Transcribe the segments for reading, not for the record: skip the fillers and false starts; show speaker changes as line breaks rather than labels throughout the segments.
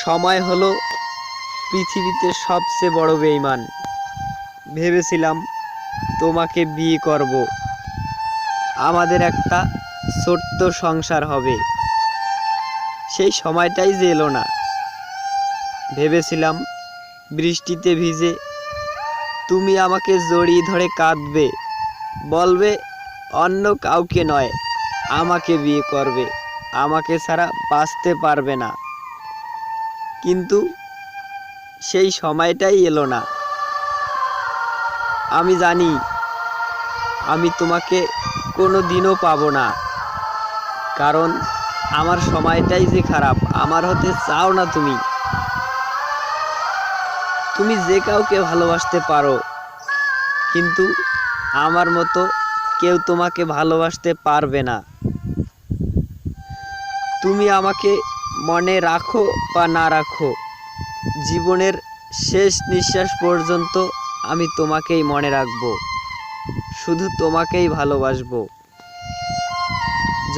সময় হলো পৃথিবীতে সবচেয়ে বড় বেঈমান। ভেবেছিলাম তোমাকে বিয়ে করব, আমাদের একটা ছোট্ট সংসার হবে। সেই সময়টাই যে এলো না। ভেবেছিলাম বৃষ্টিতে ভিজে তুমি আমাকে জড়িয়ে ধরে কাঁদবে, বলবে অন্য কাউকে নয়, আমাকে বিয়ে করবে, আমাকে ছাড়া বাঁচতে পারবে না। কিন্তু সেই সময়টাই এলো না। আমি জানি আমি তোমাকে কোনো দিনও পাবো না, কারণ আমার সময়টাই যে খারাপ। আমার হতে চাও না তুমি। তুমি যে কাউকে ভালোবাসতে পারো, কিন্তু আমার মতো কেউ তোমাকে ভালোবাসতে পারবে না। তুমি আমাকে মনে রাখো বা না রাখো, জীবনের শেষ নিঃশ্বাস পর্যন্ত আমি তোমাকেই মনে রাখবো, শুধু তোমাকেই ভালোবাসবো।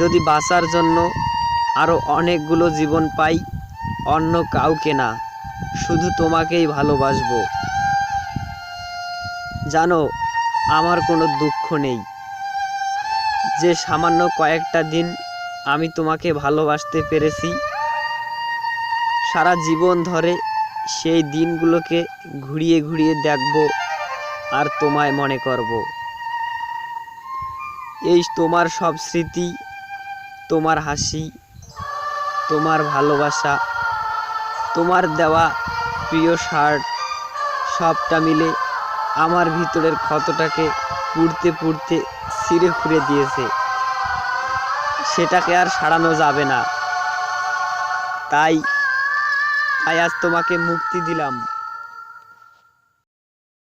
যদি বাঁচার জন্য আরও অনেকগুলো জীবন পাই, অন্য কাউকে না, শুধু তোমাকেই ভালোবাসবো। জানো, আমার কোনো দুঃখ নেই যে সামান্য কয়েকটা দিন আমি তোমাকে ভালোবাসতে পেরেছি। সারা জীবন ধরে সেই দিনগুলোকে ঘুরিয়ে ঘুরিয়ে দেখব আর তোমায় মনে করব। এই তোমার সব স্মৃতি, তোমার হাসি, তোমার ভালোবাসা, তোমার দেওয়া প্রিয় শার্ট, সবটা মিলে আমার ভিতরের ক্ষতটাকে পুড়তে পুড়তে ছিঁড়ে খুঁড়ে দিয়েছে। সেটাকে আর সারানো যাবে না। তাই আজ তোমাকে মুক্তি দিলাম।